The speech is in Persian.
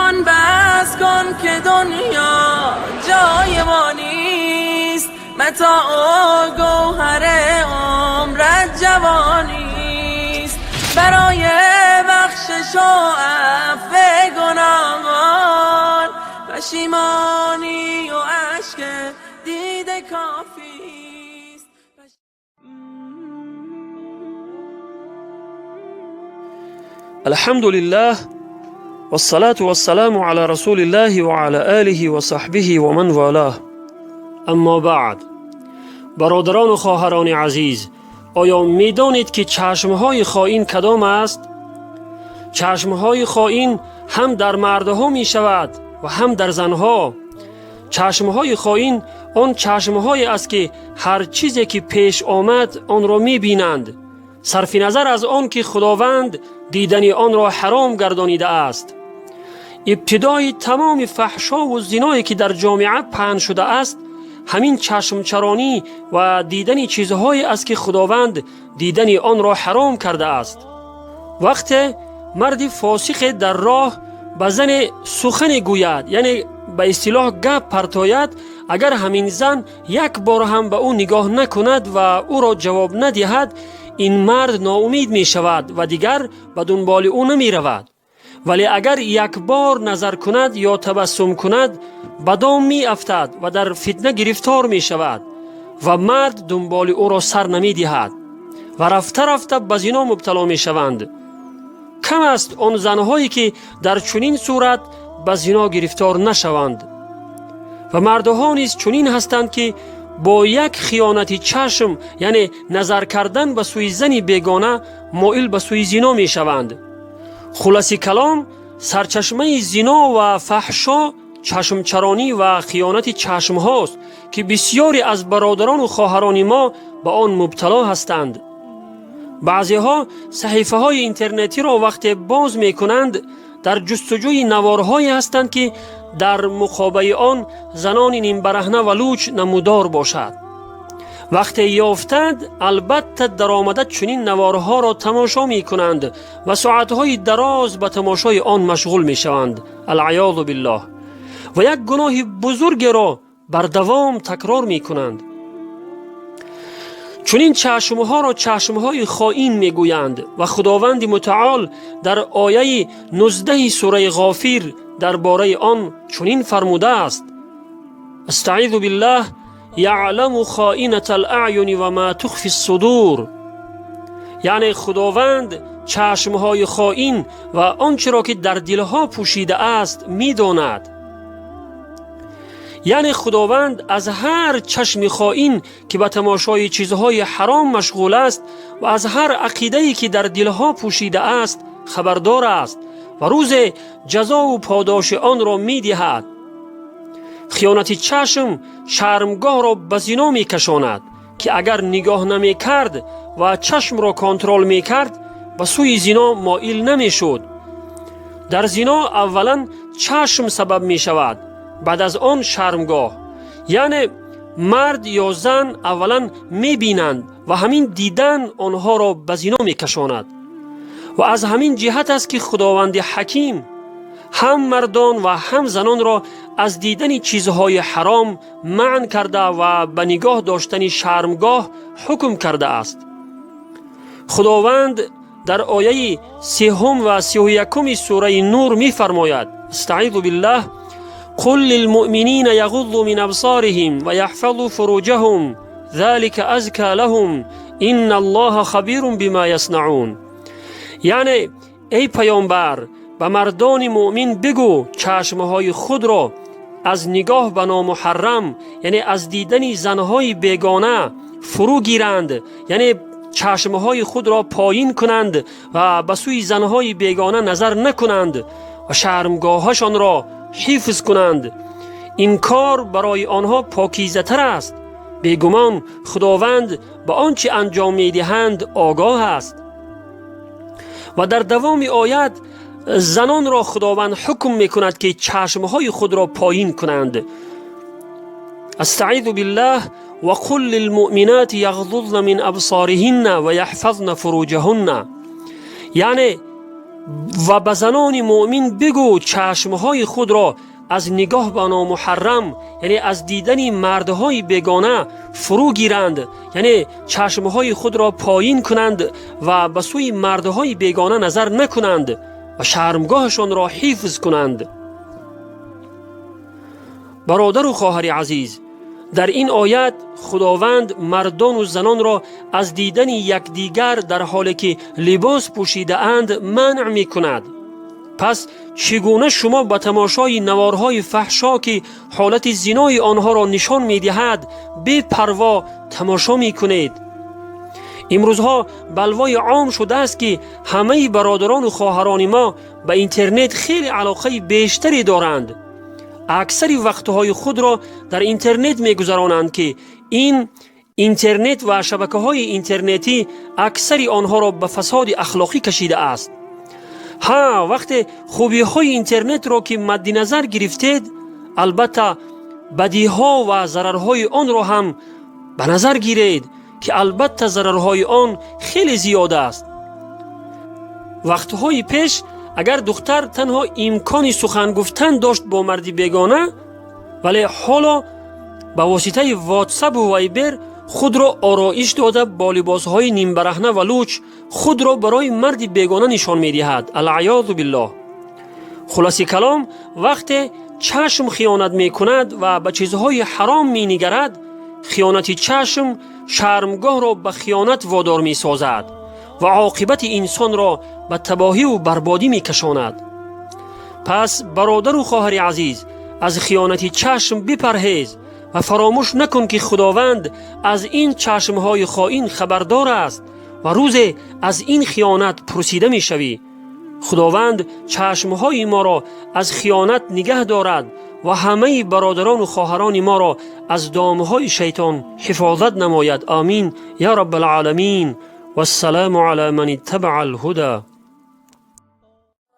جان بس کن که دنیا جای ما نیست، متاع و گوهر عمرت جوانیست. برای بخشش و عفو گناهان پشیمانی و اشک دیده کافیست. الحمد لله والصلاة والسلام على رسول الله وعلى آله وصحبه ومن والاه. اما بعد، برادران و خواهران عزیز، آیا می‌دانید که چشمهای خائن کدام است؟ چشمهای خائن هم در مردها می شود و هم در زنها. چشمهای خائن آن چشمهایی است که هر چیزی که پیش آمد آن را می بینند، صرف نظر از آن که خداوند دیدن آن را حرام گردانیده است. ابتدای تمام فحشا و زنایی که در جامعه پهن شده است همین چشم چرانی و دیدن چیزهایی است که خداوند دیدن آن را حرام کرده است. وقتی مرد فاسق در راه به زن سخن گوید، یعنی به اصطلاح گپ پرتاید، اگر همین زن یک بار هم به او نگاه نکند و او را جواب ندهد، این مرد ناامید می شود و دیگر به دنبال او نمی رود. ولی اگر یک بار نظر کند یا تبسم کند، به دام می افتد و در فتنه گرفتار می شود و مرد دنبال او را سر نمی دهد و رفته رفته به زنا مبتلا می شوند. کم است آن زنهایی که در چنین صورت به زنا گرفتار نشوند. و مردها نیز چنین هستند که با یک خیانت چشم، یعنی نظر کردن به سوی زنی بیگانه، مائل به سوی زنا می شوند. خلاصه کلام، سرچشمه زنا و فحشا چشم چرانی و خیانت چشم هاست که بسیاری از برادران و خواهران ما به آن مبتلا هستند. بعضی ها صحیفه های اینترنتی را وقتی باز می کنند در جستجوی نوارهایی هستند که در مقابل آن زنان نیم برهنه و لوچ نمودار باشد. وقتی یافتند البته در آمده چنین نوارها را تماشا می کنند و ساعتهای دراز به تماشای آن مشغول می شوند، العیاذ بالله، و یک گناه بزرگ را بر دوام تکرار می کنند. چنین چشمها را چشمهای خائن می گویند و خداوند متعال در آیه 19 سوره غافر درباره آن چنین فرموده است: استعیذ بالله یعلم خائنة الاعین و ما تخفی الصدور. یعنی خداوند چشمهای خائن و آنچه را که در دلها پوشیده است می داند. یعنی خداوند از هر چشم خائن که به تماشای چیزهای حرام مشغول است و از هر عقیده‌ای که در دلها پوشیده است خبردار است و روز جزا و پاداش آن را می دهد. خیانت چشم شرمگاه را به زنا می کشاند که اگر نگاه نمی کرد و چشم را کنترل می کرد به سوی زنا مائل نمی شد. در زنا اولا چشم سبب می شود، بعد از آن شرمگاه. یعنی مرد یا زن اولا می بینند و همین دیدن آنها را به زنا می کشاند. و از همین جهت است که خداوند حکیم هم مردان و هم زنان را از دیدن چیزهای حرام منع کرده و به نگاه داشتن شرمگاه حکم کرده است. خداوند در آیه 3 و 31 سوره نور می فرماید: استعیذ بالله قل للمؤمنین یغضوا من ابصارهم و یحفظوا فروجهم ذلك ازکی لهم ان الله خبیر بما یصنعون. یعنی ای پیامبر، به مردان مؤمن بگو چشمهای خود را از نگاه به نامحرم، یعنی از دیدن زنهای بیگانه، فرو گیرند، یعنی چشمهای خود را پایین کنند و به سوی زنهای بیگانه نظر نکنند و شرمگاهشان را حفظ کنند. این کار برای آنها پاکیزه تر است. بیگمان خداوند به آنچه انجام می‌دهند آگاه است. و در دوام آیت زنان را خداوند حکم میکند که چشمهای خود را پایین کنند. استعیذ بالله و قل للمؤمنات یغضضن من ابصارهن و یحفظن فروجهن. یعنی و به زنان مؤمن بگو چشمهای خود را از نگاه به نامحرم، یعنی از دیدن مردهای بیگانه فرو گیرند، یعنی چشمهای خود را پایین کنند و به سوی مردهای بیگانه نظر نکنند و شرمگاهشان را حفظ کنند. برادر و خواهر عزیز، در این آیت خداوند مردان و زنان را از دیدن یکدیگر در حالی که لباس پوشیده اند منع می کند. پس چگونه شما به تماشای نوارهای فحشا که حالت زنای آنها را نشان می دهد بی پروا تماشا می کنید؟ امروزها بلوای عام شده است که همه برادران و خواهران ما به اینترنت خیلی علاقه بیشتری دارند. اکثر وقتهای خود را در اینترنت می گذرانند که این اینترنت و شبکه های اینترنتی اکثر آنها را به فساد اخلاقی کشیده است. وقت خوبی های اینترنت را که مد نظر گرفتید، البته بدی ها و ضررهای آن را هم به نظر گیرید که البته ضررهای آن خیلی زیاد است. وقتهای پیش اگر دختر تنها امکان سخن گفتن داشت با مردی بیگانه، ولی حالا با واسطه واتساپ و وایبر خود را آرایش داده با لباسهای نیم برهنه و لوچ خود را برای مردی بیگانه نشان می دهد. العیاذ بالله. خلاصه کلام، وقتی چشم خیانت می کند و به چیزهای حرام می نگرد، خیانت چشم شرمگاه را به خیانت وادار می سازد و عاقبت انسان را به تباهی و بربادی می کشاند. پس برادر و خواهر عزیز، از خیانت چشم بپرهیز و فراموش نکن که خداوند از این چشمهای خائن خبردار است و روز از این خیانت پرسیده می شوی. خداوند چشمهای ما را از خیانت نگه دارد و همه برادران و خواهران ما را از دامهای شیطان حفاظت نماید. آمین یا رب العالمین. والسلام علی من اتبع الهدى.